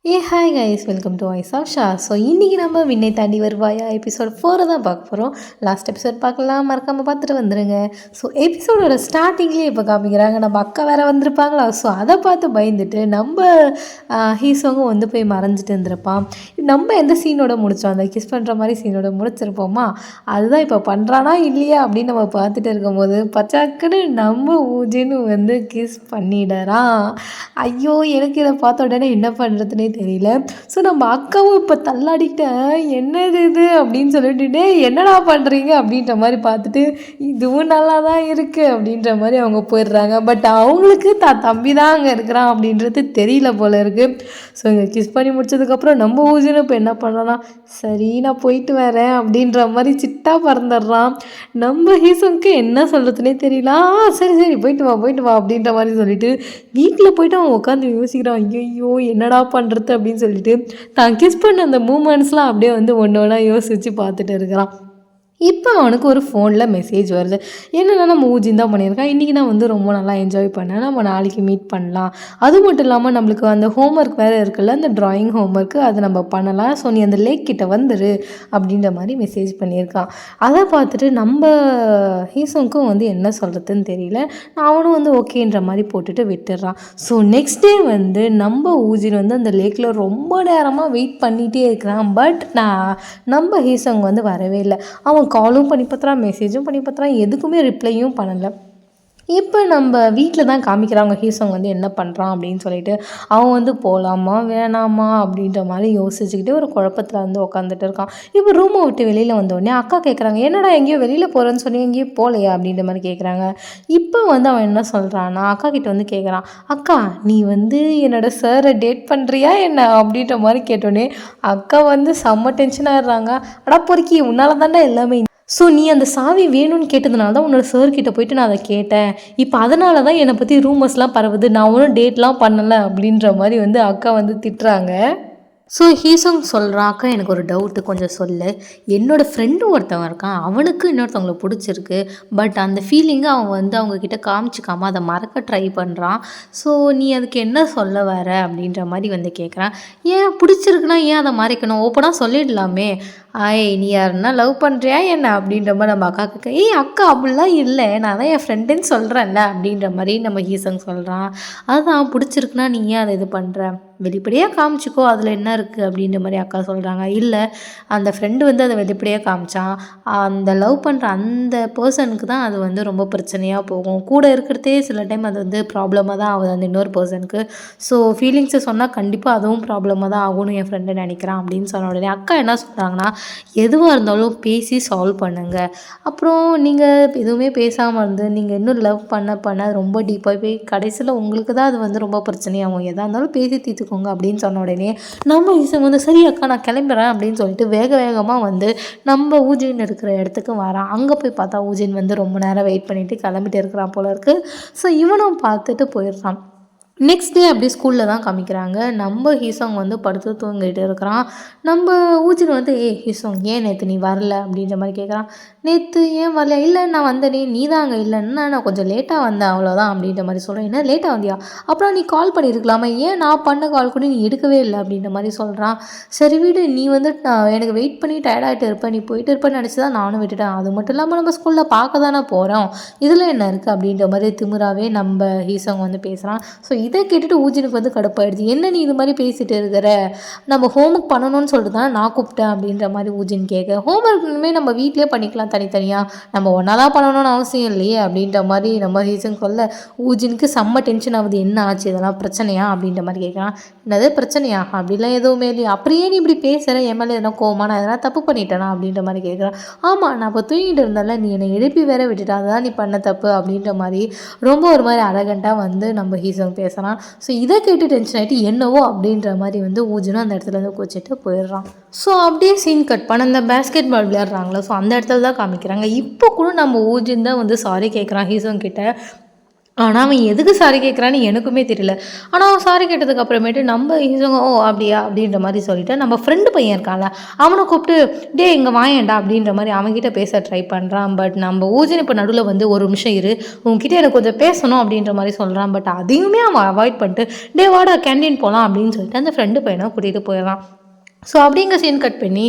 Hi guys, welcome to voice of Sha. So இன்றைக்கி நம்ம விண்ணை தாண்டி வருவாயா எபிசோட் 4 தான் பார்க்க போகிறோம். லாஸ்ட் எபிசோட் பார்க்கலாம், மறக்காமல் பார்த்துட்டு வந்துடுங்க. ஸோ எபிசோடோட ஸ்டார்டிங்லேயே இப்போ காமிக்கிறாங்க நம்ம அக்கா வேறு வந்திருப்பாங்களா. ஸோ அதை பார்த்து பயந்துட்டு நம்ம ஹீசோங்க வந்து போய் மறைஞ்சிட்டு இருந்திருப்பான். நம்ம எந்த சீனோட முடித்தோம், அந்த கிஸ் பண்ணுற மாதிரி சீனோட முடிச்சிருப்போமா, அதுதான் இப்போ பண்ணுறானா இல்லையா அப்படின்னு நம்ம பார்த்துட்டு இருக்கும்போது பச்சாக்குன்னு நம்ம ஊஜின்னு வந்து கிஸ் பண்ணிடறான். ஐயோ, எனக்கு இதை பார்த்த உடனே என்ன பண்ணுறதுனே தெரியல. ஸோ நம்ம அக்காவும் இப்போ தள்ளாடிக்கிட்டேன், என்னது இது அப்படின்னு சொல்லிட்டு என்னடா பண்ணுறீங்க அப்படின்ற மாதிரி பார்த்துட்டு இதுவும் நல்லா தான் இருக்குது அப்படின்ற மாதிரி அவங்க போயிடுறாங்க. பட் அவங்களுக்கு தம்பி தான் அங்கே இருக்கிறான் அப்படின்றது தெரியல போல இருக்குது. ஸோ இங்கே கிஸ் பண்ணி முடிச்சதுக்கப்புறம் நம்ம ஊசின்னு இப்போ என்ன பண்ணுறோன்னா, சரி நான் போயிட்டு வரேன் அப்படின்ற மாதிரி சிட்டா பறந்துடுறான். நம்ம ஹீசனுக்கு என்ன சொல்கிறதுனே தெரியல. சரி சரி போயிட்டு வா அப்படின்ற மாதிரி சொல்லிட்டு வீட்டில் போயிட்டு அவன் உட்காந்து யோசிக்கிறான். ஐயோ என்னடா பண்ணுறது அப்படின்னு சொல்லிட்டு தான் கிஸ் பண்ண அந்த மூமெண்ட்ஸ்லாம் அப்படியே வந்து ஒன்று ஒன்றா யோசித்து பார்த்துட்டு இருக்கிறான். இப்போ அவனுக்கு ஒரு ஃபோனில் மெசேஜ் வருது. என்னென்னா நம்ம ஊஜின் தான் பண்ணியிருக்கான், இன்றைக்கி நான் வந்து ரொம்ப நல்லா என்ஜாய் பண்ணேன், நம்ம நாளைக்கு மீட் பண்ணலாம். அது மட்டும் இல்லாமல் நம்மளுக்கு அந்த ஹோம்ஒர்க் வேறு இருக்குல்ல, அந்த ட்ராயிங் ஹோம்ஒர்க்கு அது நம்ம பண்ணலாம். ஸோ நீ அந்த லேக் கிட்ட வந்துரு அப்படின்ற மாதிரி மெசேஜ் பண்ணியிருக்கான். அதை பார்த்துட்டு நம்ம ஹீசோங்க்கும் வந்து என்ன சொல்கிறதுன்னு தெரியல. அவனும் வந்து ஓகேன்ற மாதிரி போட்டுட்டு விட்டுடுறான். ஸோ நெக்ஸ்ட் டே வந்து நம்ம ஊஜின் வந்து அந்த லேக்கில் ரொம்ப நேரமாக வெயிட் பண்ணிகிட்டே இருக்கிறான். பட் நம்ம ஹீசோங் வந்து வரவே இல்லை. அவன் காலும் பண்ணி பார்த்துறான், மெசேஜும் பண்ணி பார்த்துறான், எதுக்குமே ரிப்ளையும் பண்ணலை. இப்போ நம்ம வீட்டில் தான் காமிக்கிறாங்க ஹீசோங் வந்து என்ன பண்ணுறான் அப்படின்னு சொல்லிட்டு. அவன் வந்து போகலாமா வேணாமா அப்படின்ற மாதிரி யோசிச்சுக்கிட்டு ஒரு குழப்பத்தில் வந்து உட்காந்துட்டு இருக்கான். இப்போ ரூமை விட்டு வெளியில் வந்தோடனே அக்கா கேட்குறாங்க, என்னடா எங்கேயோ வெளியில் போகிறேன்னு சொல்லி எங்கேயும் போகலையா அப்படின்ற மாதிரி கேட்குறாங்க. இப்போ வந்து அவன் என்ன சொல்கிறான்னா, அக்கா கிட்ட வந்து கேட்குறான், அக்கா நீ வந்து என்னோட சாரை டேட் பண்ணுறியா என்ன அப்படின்ற மாதிரி கேட்டோடனே அக்கா வந்து செம்ம டென்ஷன் ஆகிடுறாங்க. அடா பொறுக்கி, உன்னால தாண்டா எல்லாமே. ஸோ நீ அந்த சாவி வேணும்னு கேட்டதுனால தான் உன்னோட சார்கிட்ட போயிட்டு நான் அதை கேட்டேன். இப்போ அதனால தான் என்னை பற்றி ரூமர்ஸ்லாம் பரவுது, நான் ஒன்றும் டேட்லாம் பண்ணலை அப்படின்ற மாதிரி வந்து அக்கா வந்து திட்டுறாங்க. ஸோ ஹீசோங் சொல்கிறான், அக்கா எனக்கு ஒரு டவுட்டு, கொஞ்சம் சொல்லு. என்னோடய ஃப்ரெண்டு ஒருத்தவன் இருக்கான், அவனுக்கு இன்னொருத்தவங்களை பிடிச்சிருக்கு. பட் அந்த ஃபீலிங்கை அவன் வந்து அவங்கக்கிட்ட காமிச்சிக்காமல் அதை மறக்க ட்ரை பண்ணுறான். ஸோ நீ அதுக்கு என்ன சொல்ல வர அப்படின்ற மாதிரி வந்து கேட்குறான். ஏன் பிடிச்சிருக்குன்னா ஏன் அதை மறைக்கணும், ஓப்பனாக சொல்லிடலாமே. நீ யாருன்னா லவ் பண்ணுறியா என்ன அப்படின்ற மாதிரி நம்ம அக்கா கேட்க, அக்கா அப்படிலாம் இல்லை, நான் தான் என் ஃப்ரெண்டுன்னு சொல்கிறேன்ல அப்படின்ற மாதிரி நம்ம ஹீசோங் சொல்கிறான். அதுதான் பிடிச்சிருக்குன்னா நீ ஏன் அதை இது பண்ணுற, வெளிப்படையாக காமிச்சிக்கோ, அதில் என்ன இருக்குது அப்படின்ற மாதிரி அக்கா சொல்கிறாங்க. இல்லை, அந்த ஃப்ரெண்டு வந்து அதை வெளிப்படையாக காமிச்சான், அந்த லவ் பண்ணுற அந்த பர்சனுக்கு தான் அது வந்து ரொம்ப பிரச்சனையாக போகும், கூட இருக்கிறதே சில டைம் அது வந்து ப்ராப்ளமாக தான் ஆகுது அந்த இன்னொரு பர்சனுக்கு. ஸோ ஃபீலிங்ஸை சொன்னால் கண்டிப்பாக அதுவும் ப்ராப்ளமாக தான் ஆகும்னு என் ஃப்ரெண்டு நினைக்கிறான் அப்படின்னு சொன்ன உடனே அக்கா என்ன சொல்கிறாங்கன்னா, எதுவாக இருந்தாலும் பேசி சால்வ் பண்ணுங்கள். அப்புறம் நீங்கள் எதுவுமே பேசாமல் இருந்து நீங்கள் இன்னும் லவ் பண்ண ரொம்ப டீப்பாக போய் கடைசியில் உங்களுக்கு தான் அது வந்து ரொம்ப பிரச்சனையாகும். எதாக இருந்தாலும் பேசி தீர்த்துக்கோங்க அப்படின்னு சொன்ன உடனே நம்ம ஹீசோங் வந்து சரி அக்கா நான் கிளம்புறேன் அப்படின்னு சொல்லிட்டு வேகமாக வந்து நம்ம ஊஜின் இருக்கிற இடத்துக்கு வரான். அங்கே போய் பார்த்தா ஊஜின் வந்து ரொம்ப நேரம் வெயிட் பண்ணிவிட்டு கிளம்பிட்டு இருக்கிறான் போல இருக்குது. ஸோ இவனும் பார்த்துட்டு போயிடுறான். நெக்ஸ்ட் டே அப்படியே ஸ்கூலில் தான் காமிக்கிறாங்க. நம்ம ஹீசோங் வந்து படுத்து தூங்கிட்டு இருக்கிறான். நம்ம ஊஜின் வந்து ஹீசோங் ஏன் நேற்று நீ வரல அப்படின்ற மாதிரி கேட்குறான். நேற்று ஏன் வரல, இல்லை நான் வந்தேனே, நீ தான் அங்கே இல்லைன்னா நான் கொஞ்சம் லேட்டாக வந்தேன் அவ்வளோதான் அப்படின்ற மாதிரி சொல்கிறேன். என்ன லேட்டாக வந்தியா, அப்புறம் நீ கால் பண்ணியிருக்கலாமா, ஏன் நான் பண்ண கால் கூட நீ எடுக்கவே இல்லை அப்படின்ற மாதிரி சொல்கிறான். சரி வீடு, நீ வந்து எனக்கு வெயிட் பண்ணி டயர்டாகிட்டு இருப்பேன், நீ போயிட்டு இருப்பேன்னு நினச்சி தான் நானும் விட்டுட்டேன். அது மட்டும் இல்லாமல் நம்ம ஸ்கூலில் பார்க்க தானே போகிறோம், இதில் என்ன இருக்குது அப்படின்ற மாதிரி திமிராவே நம்ம ஹீசோங் வந்து பேசுகிறான். ஸோ இதை கேட்டுட்டு ஊஜினுக்கு வந்து கடுப்பாயிடுச்சு. என்ன நீ இது மாதிரி பேசிகிட்டு இருக்கிற, நம்ம ஹோம்ஒர்க் பண்ணணும்னு சொல்லிட்டு தானே நான் கூப்பிட்டேன் அப்படின்ற மாதிரி ஊஜின் கேட்க, ஹோம்ஒர்க்குமே நம்ம வீட்டிலே பண்ணிக்கலாம் தனித்தனியாக, நம்ம ஒன்றா தான் பண்ணணும்னு அவசியம் இல்லையே அப்படின்ற மாதிரி நம்ம ஹீசன் சொல்ல, ஊஜினுக்கு செம்ம டென்ஷன் ஆகுது. என்ன ஆச்சு, இதெல்லாம் பிரச்சனையா அப்படின்ற மாதிரி கேட்குறான். என்னது பிரச்சனையா, அப்படிலாம் எதுவுமே இல்லையா, அப்படியே நீ இப்படி பேசுகிற, என் மேலே எதனா கோவமா, நான் எதனா தப்பு பண்ணிட்டேனா அப்படின்ற மாதிரி கேட்குறான். ஆமாம், நான் இப்போ தூங்கிட்டு இருந்தால நீ என்னை எழுப்பி வேற விட்டுட்டா, அதுதான் நீ பண்ண தப்பு அப்படின்ற மாதிரி ரொம்ப ஒரு மாதிரி அரகண்ட்டாக வந்து நம்ம ஹீசன் பேசுகிறான். ஸோ இதை கேட்டு டென்ஷன் ஆகிட்டு என்னவோ அப்படின்ற மாதிரி வந்து ஊஜினும் அந்த இடத்துல இருந்து குச்சிட்டு போயிடுறான். ஸோ அப்படியே சீன் கட் பண்ண இந்த பேஸ்கெட் பால் விளையாடுறாங்களோ, ஸோ அந்த இடத்துல தான் காமிக்கிறாங்க. இப்போ கூட நம்ம ஊஜின் தான் வந்து சாரி கேட்குறான் ஹீசோங் கிட்ட. ஆனால் அவன் எதுக்கு சாரி கேட்குறான்னு எனக்குமே தெரியல. ஆனால் அவன் சாரி கேட்டதுக்கு அப்புறமேட்டு நம்ம ஹீரோங்க ஓ அப்படியா அப்படின்ற மாதிரி சொல்லிட்டு நம்ம ஃப்ரெண்டு பையன் இருக்கான்ல அவனை கூப்பிட்டு டே இங்கே வாயேண்டா அப்படின்ற மாதிரி அவன்கிட்ட பேச ட்ரை பண்ணுறான். பட் நம்ம ஊஜின் இப்போ நடுவில் வந்து ஒரு நிமிஷம் இரு உங்ககிட்ட எனக்கு கொஞ்சம் பேசணும் அப்படின்ற மாதிரி சொல்கிறான். பட் அதையுமே அவன் அவாய்ட் பண்ணிட்டு டே வாடா கேண்டீன் போகலாம் அப்படின்னு சொல்லிட்டு அந்த ஃப்ரெண்டு பையனை கூட்டிகிட்டு போயிடறான். ஸோ அப்படிங்க சீன் கட் பண்ணி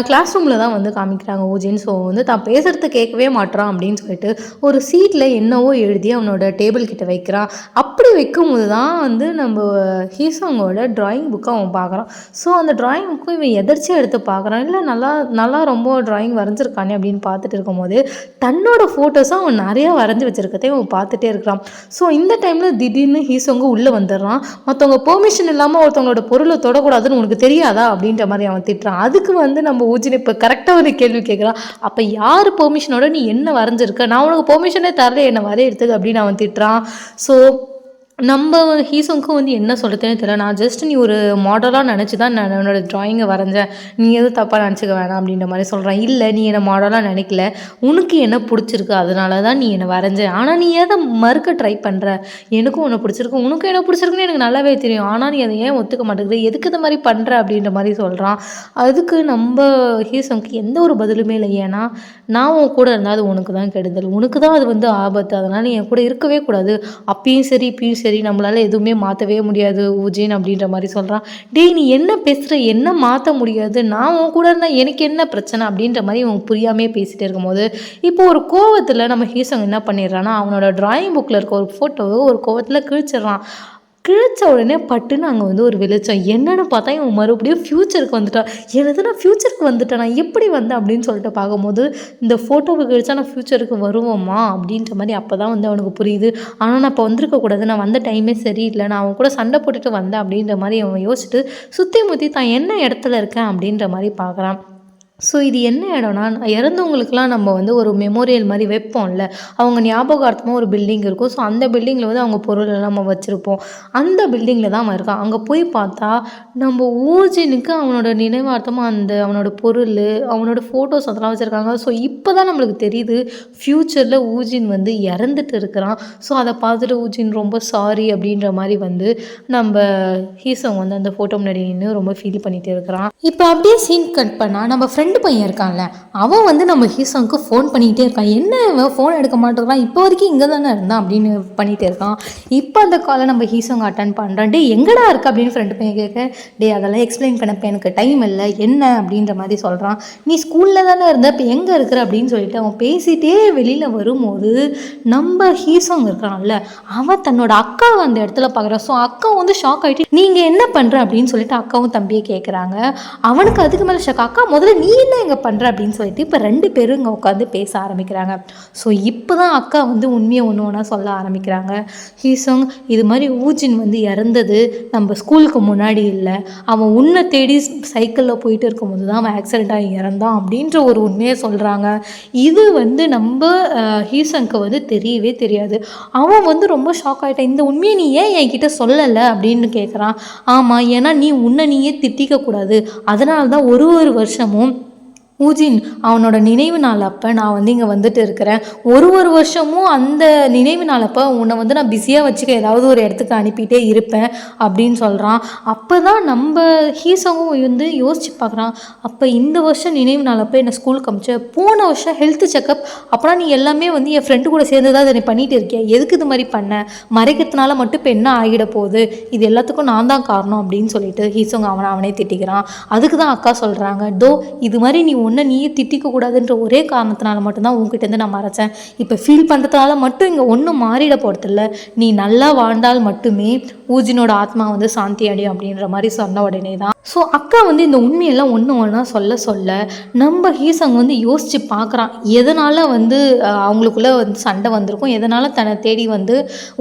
கிளாஸ் ரூமில் தான் வந்து காமிக்கிறாங்க ஊஜின். ஸோ வந்து தான் பேசுகிறது கேட்கவே மாட்டான் அப்படின்னு சொல்லிட்டு ஒரு சீட்டில் என்னவோ எழுதி அவனோட டேபிள் கிட்ட வைக்கிறான். அப்படி வைக்கும்போது தான் வந்து நம்ம ஹீசோங்கோட ட்ராயிங் புக்கை அவன் பார்க்குறான். ஸோ அந்த ட்ராயிங் புக்கும் இவன் எதர்ச்சியாக எடுத்து பார்க்குறான். இல்லை நல்லா நல்லா ரொம்ப ட்ராயிங் வரைஞ்சிருக்கானே அப்படின்னு பார்த்துட்டு இருக்கும்போது தன்னோட ஃபோட்டோஸும் அவன் நிறையா வரைஞ்சி வச்சுருக்கதே அவன் பார்த்துட்டே இருக்கிறான். ஸோ இந்த டைமில் திடீர்னு ஹீசோங்க உள்ளே வந்துடுறான். மற்றவங்க பெர்மிஷன் இல்லாமல் ஒருத்தவங்களோட பொருளை தொடக்கூடாதுன்னு உனக்கு தெரியாதா அப்படின்ற மாதிரி அவன் திட்டுறான். அதுக்கு வந்து நம்ம ஊஜின் இப்போ கரெக்டாக ஒரு கேள்வி கேட்குறான். அப்போ யார் பெர்மிஷனோட நீ என்ன வரைஞ்சிருக்க, நான் உனக்கு பெர்மிஷனே தரல என்ன வரைய எடுத்துக்க அப்படின்னு அவன் திட்டுறான். ஸோ நம்ம ஹீசோங்க்கும் வந்து என்ன சொல்கிறதுன்னு தெரியல. நான் ஜஸ்ட் நீ ஒரு மாடலாக நினச்சி தான் நான் என்னோடய ட்ராயிங்கை வரைஞ்சேன், நீ எதுவும் தப்பாக நினச்சிக்க வேணாம் அப்படின்ற மாதிரி சொல்கிறேன். இல்லை நீ என்னை மாடலாக நினைக்கல, உனக்கு என்ன பிடிச்சிருக்கு அதனால தான் நீ என்னை வரைஞ்ச, ஆனால் நீ எதை மறுக்க ட்ரை பண்ணுற, எனக்கும் உன்னை பிடிச்சிருக்கு உனக்கும் என்ன பிடிச்சிருக்குன்னு எனக்கு நல்லாவே தெரியும், ஆனால் நீ அதை ஏன் ஒத்துக்க மாட்டேங்குது, எதுக்கு இது மாதிரி பண்ணுற அப்படின்ற மாதிரி சொல்கிறான். அதுக்கு நம்ம ஹீசோங்க்கு எந்த ஒரு பதிலுமே இல்லை. ஏன்னா நான் உன் கூட இருந்தால் அது உனக்கு தான் கெடுதல், உனக்கு தான் அது வந்து ஆபத்து, அதனால் நீ என் கூட இருக்கவே கூடாது, அப்பயும் சரி இப்பயும் சரி நம்மளால் எதுவுமே மாற்றவே முடியாது ஊஜின் அப்படின்ற மாதிரி சொல்கிறான். டேய் நீ என்ன பேசுகிற, என்ன மாற்ற முடியாது, நான் உன் கூட இருந்தால் எனக்கு என்ன பிரச்சனை அப்படின்ற மாதிரி அவன் புரியாமே பேசிகிட்டே இருக்கும்போது இப்போ ஒரு கோவத்தில் நம்ம ஹீசோங் என்ன பண்ணிடுறான்னா அவனோட ட்ராயிங் புக்கில் இருக்க ஒரு ஃபோட்டோவை ஒரு கோவத்தில் கிழிச்சிடுறான். கிழிச்ச உடனே பட்டுன்னு அங்கே வந்து ஒரு வெளிச்சம். என்னென்னு பார்த்தா இவன் மறுபடியும் ஃப்யூச்சருக்கு வந்துட்டான். எனது நான் ஃப்யூச்சருக்கு வந்துட்டேன், நான் எப்படி வந்தேன் அப்படின்னு சொல்லிட்டு பார்க்கும்போது இந்த ஃபோட்டோவை கிழிச்சா நான் ஃப்யூச்சருக்கு வருவோமா அப்படின்ற மாதிரி அப்போ தான் வந்து அவனுக்கு புரியுது. ஆனால் நான் இப்போ வந்திருக்கக்கூடாது, நான் வந்த டைமே சரியில்லை, நான் அவன் கூட சண்டை போட்டுட்டு வந்தேன் அப்படின்ற மாதிரி அவன் யோசிச்சுட்டு சுற்றி முற்றி தான் என்ன இடத்துல இருக்கேன் அப்படின்ற மாதிரி பார்க்குறான். ஸோ இது என்ன இடம்னா இறந்தவங்களுக்குலாம் நம்ம வந்து ஒரு மெமோரியல் மாதிரி வைப்போம்ல, அவங்க ஞாபகார்த்தமாக ஒரு பில்டிங் இருக்கும். ஸோ அந்த பில்டிங்கில் வந்து அவங்க பொருள் எல்லாம் நம்ம வச்சுருப்போம். அந்த பில்டிங்கில் தான் அவன் இருக்கான். அங்கே போய் பார்த்தா நம்ம ஊஜினுக்கு அவனோட நினைவார்த்தமாக அந்த அவனோட பொருள் அவனோட ஃபோட்டோஸ் அதெல்லாம் வச்சுருக்காங்க. ஸோ இப்போ தான் நம்மளுக்கு தெரியுது ஃப்யூச்சரில் ஊஜின் வந்து இறந்துட்டு இருக்கிறான். ஸோ அதை பார்த்துட்டு ஊஜின் ரொம்ப சாரி அப்படின்ற மாதிரி வந்து நம்ம ஹீசோங் வந்து அந்த ஃபோட்டோ முன்னாடி நின்று ரொம்ப ஃபீல் பண்ணிகிட்டே இருக்கிறான். இப்போ அப்படியே சீன் கட் பண்ணால் நம்ம ஃப்ரெண்டு பையன் இருக்கான்ல அவன் வந்து நம்ம ஹீசோங்க்கு ஃபோன் பண்ணிக்கிட்டே இருக்கான். என்ன அவன் ஃபோன் எடுக்க மாட்டேங்கிறான், இப்போ வரைக்கும் இங்கே தானே இருந்தான் அப்படின்னு பண்ணிகிட்டே இருக்கான். இப்போ அந்த காலை நம்ம ஹீசோங் அட்டன் பண்ணுறான். டே எங்கடா இருக்குது அப்படின்னு ஃப்ரெண்டு பையன் கேட்க, டே அதெல்லாம் எக்ஸ்பிளைன் பண்ணப்போ எனக்கு டைம் இல்லை என்ன அப்படின்ற மாதிரி சொல்கிறான். நீ ஸ்கூலில் தானே இருந்த இப்போ எங்கே இருக்கிற அப்படின்னு சொல்லிட்டு அவன் பேசிகிட்டே வெளியில் வரும்போது நம்ம ஹீசோங் இருக்கான்ல அவன் தன்னோட அக்காவை அந்த இடத்துல பார்க்குறான். ஸோ அக்கா வந்து ஷாக் ஆகிட்டு நீங்கள் என்ன பண்ணுற அப்படின்னு சொல்லிட்டு அக்காவும் தம்பியை கேட்குறாங்க. அவனுக்கு அதுக்கு மேலே ஷாக், அக்கா முதல்ல நீ என்ன இங்கே பண்ணுற அப்படின்னு சொல்லிட்டு இப்போ ரெண்டு பேரும் இங்கே உட்காந்து பேச ஆரம்பிக்கிறாங்க. ஸோ இப்போ தான் அக்கா வந்து உண்மையை ஒன்று ஒன்றா சொல்ல ஆரம்பிக்கிறாங்க. ஹீசோங் இது மாதிரி ஊஜின் வந்து இறந்தது நம்ம ஸ்கூலுக்கு முன்னாடி இல்லை, அவன் உன்னை தேடி சைக்கிளில் போயிட்டு இருக்கும்போது தான் அவன் ஆக்சிடெண்ட் ஆகி இறந்தான் அப்படின்ற ஒரு உண்மையை சொல்கிறாங்க. இது வந்து நம்ம ஹீசோங்க்கு வந்து தெரியவே தெரியாது. அவன் வந்து ரொம்ப ஷாக் ஆகிட்டான். இந்த உண்மையை நீ ஏன் என்கிட்ட சொல்லலை அப்படின்னு கேட்குறான். ஆமாம், ஏன்னா நீ உன்னை நீயே திட்டிக்கக்கூடாது, அதனால தான் ஒரு வருஷமும் ஊஜின் அவனோட நினைவு நாள் அப்போ நான் வந்து இங்கே வந்துட்டு இருக்கிறேன். ஒரு வருஷமும் அந்த நினைவு நாள் அப்போ உன்னை வந்து நான் பிஸியாக வச்சுக்க ஏதாவது ஒரு இடத்துக்கு அனுப்பிட்டே இருப்பேன் அப்படின்னு சொல்கிறான். அப்போ தான் நம்ம ஹீசோவும் வந்து யோசிச்சு பார்க்குறான். அப்போ இந்த வருஷம் நினைவு நாள் அப்போ என்னை ஸ்கூலுக்கு அமிச்ச, போன வருஷம் ஹெல்த் செக்கப் அப்புறம் நீ எல்லாமே வந்து என் ஃப்ரெண்டு கூட சேர்ந்து தான் அதை பண்ணிகிட்டு இருக்கியா, எதுக்கு இது மாதிரி பண்ண, மறைக்கிறதுனால மட்டும் இப்போ என்ன ஆகிட போகுது, இது எல்லாத்துக்கும் நான் தான் காரணம் அப்படின்னு சொல்லிட்டு ஹீசோங்க அவனே திட்டிக்கிறான். அதுக்கு தான் அக்கா சொல்கிறாங்க, டோ இது மாதிரி நீ ஒன்று நீயே திட்டிக்க கூடாதுன்ற ஒரே காரணத்தினால மட்டும்தான் உங்ககிட்டேருந்து நான் மறைச்சேன், இப்போ ஃபீல் பண்ணுறதுனால மட்டும் இங்கே ஒன்றும் மாறிட போகிறதில்ல, நீ நல்லா வாழ்ந்தால் மட்டுமே ஊஜினோட ஆத்மா வந்து சாந்தி அடையும் அப்படின்ற மாதிரி சொன்ன உடனே தான் ஸோ அக்கா வந்து இந்த உண்மையெல்லாம் ஒன்று ஒன்றா சொல்ல நம்ம ஹீசோங் வந்து யோசித்து பார்க்குறான் எதனால் வந்து அவங்களுக்குள்ளே வந்து சண்டை வந்திருக்கும், எதனால் தன்னை தேடி வந்து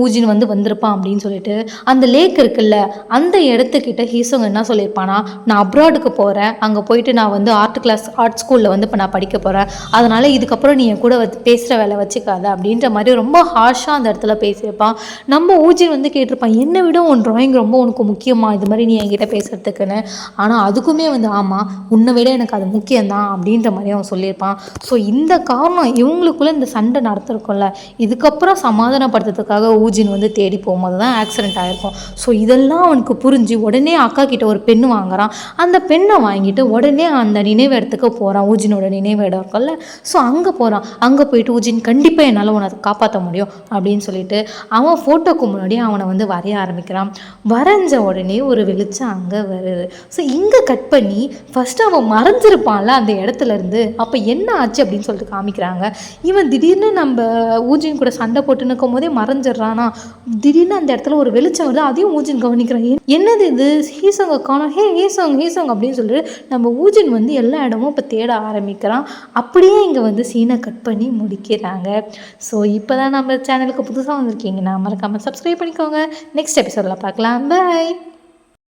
ஊஜின் வந்து வந்திருப்பான் அப்படின்னு சொல்லிட்டு. அந்த லேக் இருக்குல்ல அந்த இடத்துக்கிட்ட ஹீசோங் என்ன சொல்லியிருப்பானா, நான் அப்ராடுக்கு போகிறேன், அங்கே போயிட்டு நான் வந்து ஆர்ட் ஸ்கூலில் வந்து இப்போ நான் படிக்க போகிறேன், அதனால் இதுக்கப்புறம் நீ என் கூட பேசுகிற வேலை வச்சுக்காத அப்படின்ற மாதிரி ரொம்ப ஹார்ஷாக அந்த இடத்துல பேசியிருப்பான். நம்ம ஊஜின் வந்து கேட்டிருப்பான், என்னை விட விட உன் ட்ராயிங் ரொம்ப உனக்கு முக்கியமா இது மாதிரி நீ என்கிட்ட பேசுகிறதுக்குன்னு. ஆனால் அதுக்குமே வந்து ஆமாம் உன்னை விட எனக்கு அது முக்கியம்தான் அப்படின்ற மாதிரி அவன் சொல்லியிருப்பான். ஸோ இந்த காரணம் இவங்களுக்குள்ளே இந்த சண்டை நடத்திருக்கோம்ல, இதுக்கப்புறம் சமாதானப்படுத்துறதுக்காக ஊஜின் வந்து தேடி போகும்போது தான் ஆக்சிடென்ட் ஆகிருக்கும். ஸோ இதெல்லாம் அவனுக்கு புரிஞ்சு உடனே அக்கா கிட்ட ஒரு பெண் வாங்குறான். அந்த பெண்ணை வாங்கிட்டு உடனே அந்த நினைவு இடத்துக்கு போகிறான், ஊஜினோட நினைவு இடம் இருக்கும்ல. ஸோ அங்கே போகிறான். அங்கே போயிட்டு ஊஜின் கண்டிப்பாக என்னால் உன்னை காப்பாற்ற முடியும் அப்படின்னு சொல்லிட்டு அவன் ஃபோட்டோக்கு முன்னாடி அவனை வந்து வரைய ஆரம்பிக்கிறான். வரைஞ்ச உடனே ஒரு வெளிச்சம் அங்கே வருது. ஸோ இங்கே கட் பண்ணி ஃபஸ்ட்டு அவன் மறைஞ்சிருப்பான்ல அந்த இடத்துல இருந்து, அப்போ என்ன ஆச்சு அப்படின்னு சொல்லிட்டு காமிக்கிறாங்க. இவன் திடீர்னு நம்ம ஊஜின் கூட சண்டை போட்டு நிற்கும் போதே மறைஞ்சிட்றானா, திடீர்னு அந்த இடத்துல ஒரு வெளிச்சம் வருது. அதையும் ஊஜின் கவனிக்கிறான். என்னது இது, ஹீசோங்கை காணோம், ஹீசோங் அப்படின்னு சொல்லிட்டு நம்ம ஊஜின் வந்து எல்லா இடமும் இப்போ தேட ஆரம்பிக்கிறான். அப்படியே இங்கே வந்து சீனை கட் பண்ணி முடிக்கிறாங்க. ஸோ இப்போ தான் நம்ம சேனலுக்கு புதுசாக வந்திருக்கீங்கன்னா மறக்காமல் சப்ஸ்கிரைப் பண்ணிக்கோங்க. நெக்ஸ்ட் எபிசோடில் பார்க்கலாம். பை.